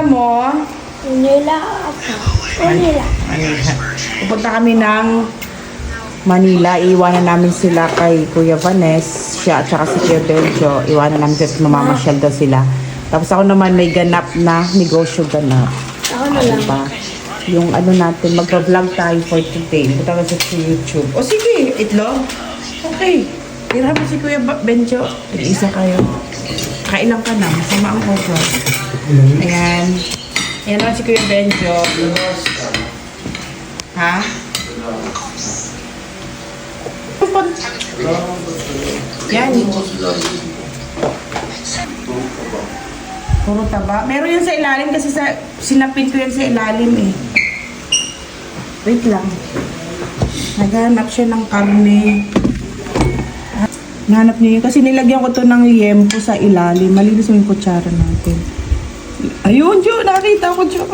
mo? Manila ako. Manila. Pupunta kami ng Manila. Iiwanan namin sila kay Kuya Vanes. Siya at saka si Kuya Benjo. Iwanan namin sila. Mamamasyal daw sila. Tapos ako naman may ganap na negosyo ganap. Ako na lang. Diba? Yung ano natin, magpa-vlog tayo for today. Punta ka sa YouTube. O sige, itlog. Okay. Tira mo si Kuya Benjo. Isa kayo. Kailang ka na. Masama ang okra. Ayan. Ayan naman si Kuya Benjo. Ha? Yan. Puro taba. Meron yan sa ilalim kasi sinapin ko yan sa ilalim eh. Wait lang. Naghanap siya ng karne. Nahanap niya yun. Kasi nilagyan ko to ng liempo sa ilalim. Malinis mo yung kutsara natin. Ayun, Jo. Nakakita ko, Jo.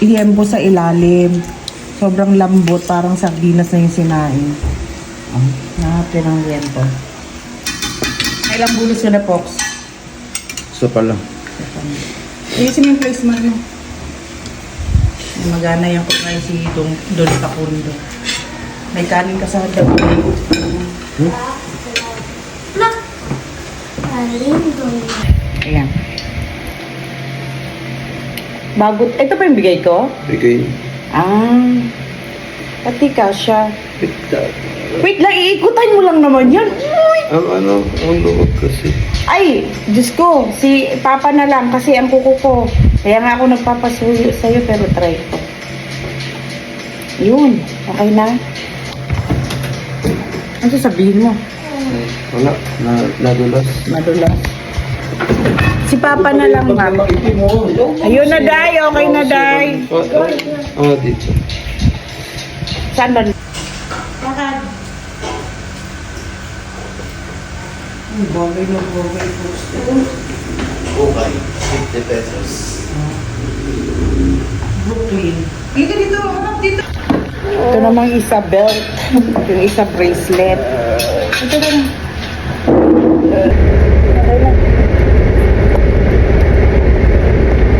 Liempo sa ilalim. Sobrang lambot. Parang sardinas na yung sinain. Nahanap yun ng liempo. Ilang bulos ka na, Pox? Isa pa lang. Ayusin mo yung place mo. Magana yung kumain si Don Takundo. May kanin ka sa hagdan. Ayan. Bagot. Ito pa yung bigay ko? Bigay. Pati kasha. Pita. Wait lang, iikutan mo lang naman yan. Ang luwag kasi. Ay, Diyos ko, si Papa na lang kasi ang kuko ko. Kaya nga ako nagpapasuyo sa'yo pero try ko. Yun, okay na. Ano sasabihin mo? Wala. Nadulas. Madulas. Si Papa na lang, ma'am. Ayun na, Day. Okay na, Day. Dito. Saan ba? Bakit? Bogay na bogay po. Okay. 50 pesos. Brooklyn. Dito, dito. Hanap dito. Ito namang isa belt. Yung isa bracelet. Ito na. Okay na.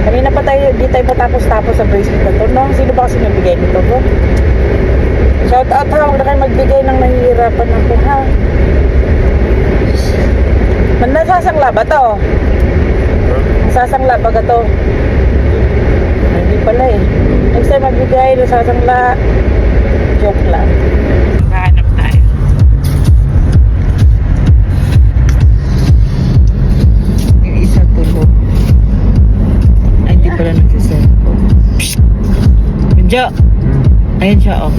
Kanina pa tayo, di tayo patapos-tapos sa bracelet na to. No? Sino ba kasi nagbigay nito po? Shout out ha. Huwag na kayo magbigay ng nahihirapan ako ha. Nasasangla ba to? Nasasangla ba ka to? Hindi pala eh. Next time magbigay, nasasangla. Joke lang. Hanap tayo. Yung isa tulog. Ay, hindi pala nagsiselfon. Medyo. Ayan siya oh.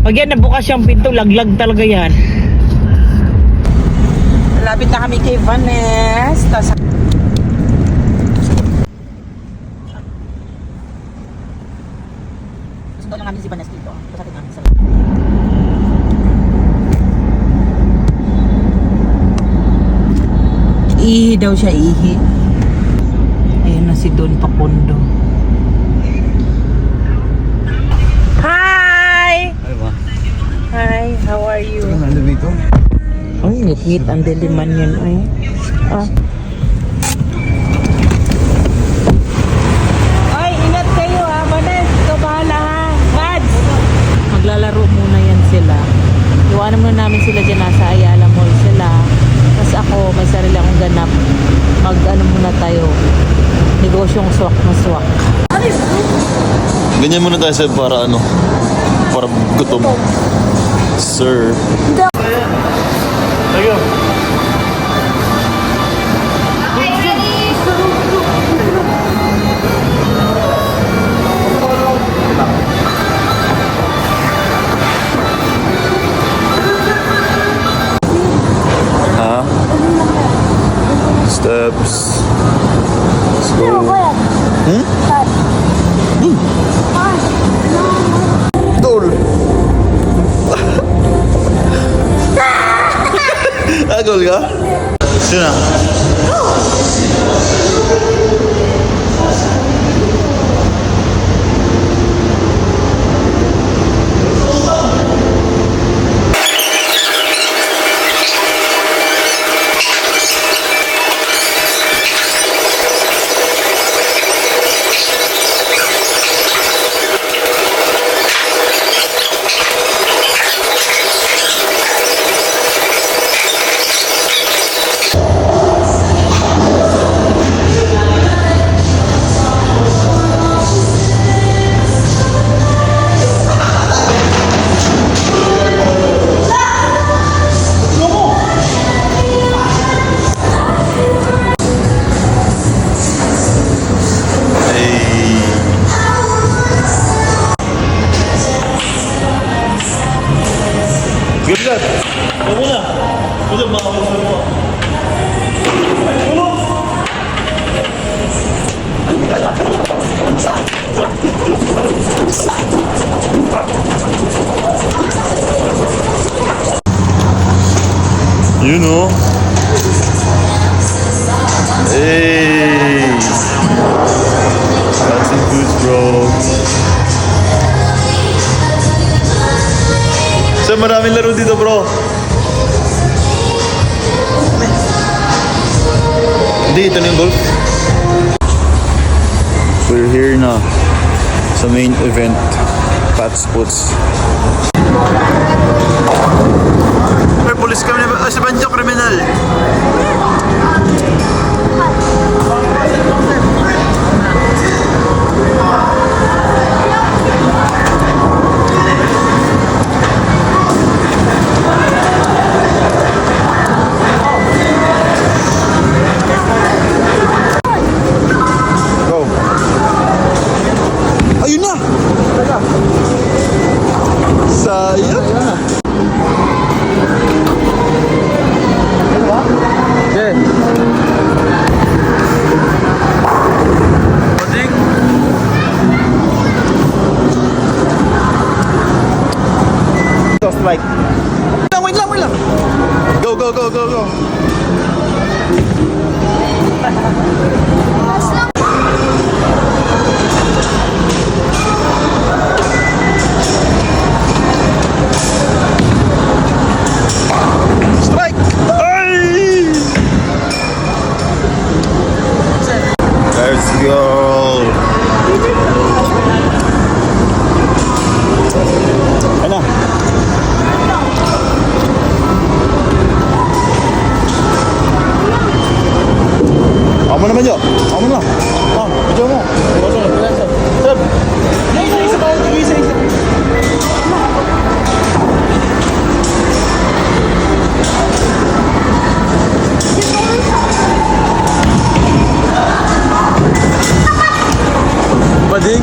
Pag yan nabukas yung pinto, laglag talaga yan. Malapit na kami kay Vanes. Tapos sundo lang namin si Vanes dito. Pasatin namin sa ihi daw siya, ihi. Ayun na si Don Pakundo. Hi! Hi, how are you? Ano dito? Ay, ngit-ngit ang diliman yun, ay. Ay, ingat kayo ha, Vanes. Ikaw bahala ha. Mads! Maglalaro muna yan sila. Iwanan muna namin sila dyan, nasa Ayala Mall sila. Tapos ako, may sarili akong ganap. Mag-ano muna tayo. Negosyong swak na swak. Ganyan muna tayo sir para ano? Para gutom. Sir. Tayo. Ha? Steps. Let's go. Tol. Agol ka? Sino na? You know? Hey! That's it, good, bro. So, maraming laro dito, bro. Hindi, ito na yung golf. We're here na sa main event, Pat's Puts. May pulis kami na, si Banjo, kriminal. Go. Ayun na! Sayang. Okay. Bading. Strike. Wait lang. Go. Strike! Ay! Let's go! Ano? Ako naman yun. Ako na. Video mo. Sir. Isa. Bading.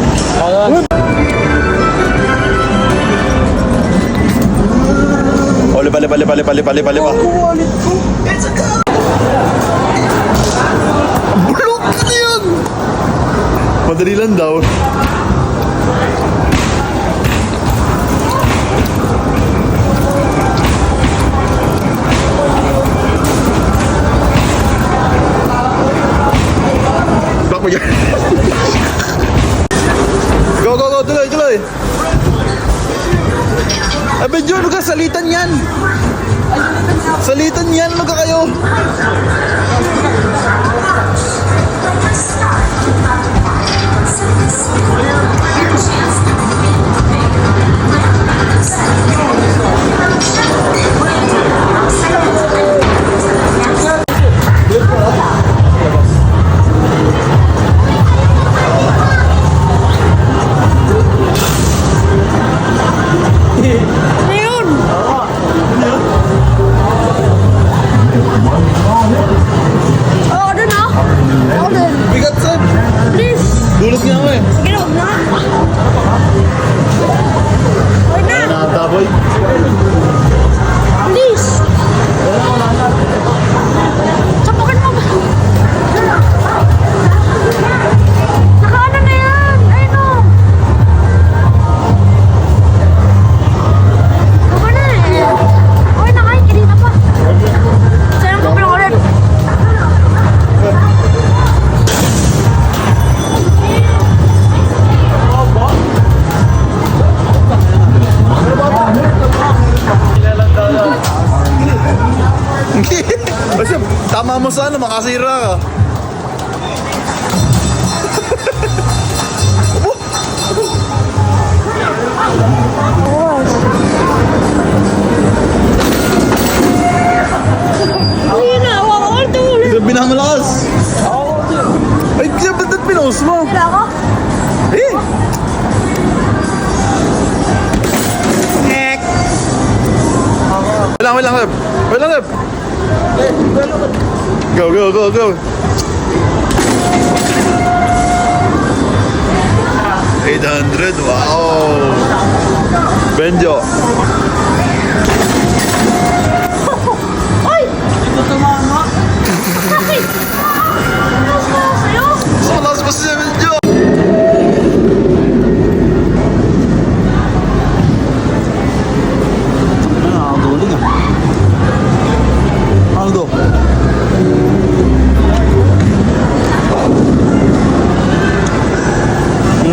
Pali pa. Bulok na yun! Madali lang daw. Back mo dyan. Go, tuloy. Abe, John, huwag ka salitan yan. Salitan yan, huwag ka kayo. Bigat, Seb. Please. Dulos niya ako eh. Sige na, huwag na. Huwag na. Nakataboy. Please. Sapakin mo ba? Nakaano na yan. Ayun o. Baba na eh. Okay na kahit kanina pa. Sayang ko pinang ulit. Kasi tama mo sa ano, makasira ka. Hindi na, wala ko ulit. Sabi na malakas. Ay, siya ba't pinost mo? Wala ko? Eh! Wait lang, Rep. Go. 800, wow! Benjo. Ay! Ito tumama. Ay! Sa'yo? Salas pa si Benjo!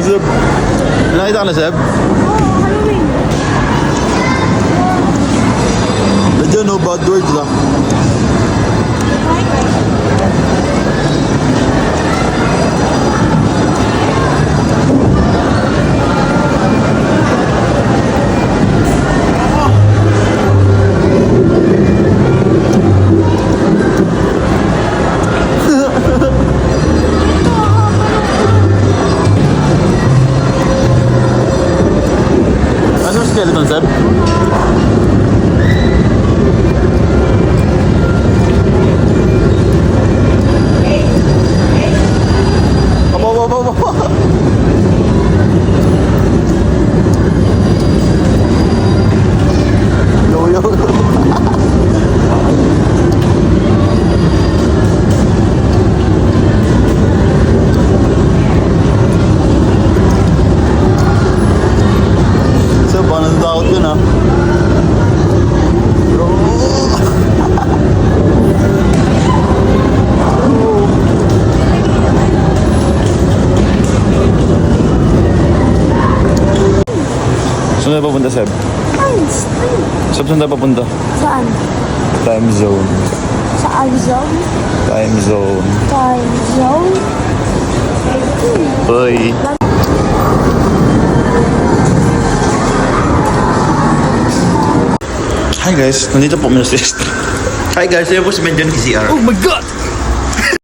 Seb. Nakita ka na, Seb? Oo, Halloween. Nandiyan, no? Bad words, ah. Ano yung skeleton, Seb? Aba. Yo. Seb, paano natakot yun, ah? Bro. Saan tayo papunta, Seb? Einstein. Seb, saan tayo papunta? Saan? Time zone. Saan zone? Time zone. Time zone? Uy. Hi guys, nandito po kami sa Hi guys, ayun po si Menjon TCR. Oh my God!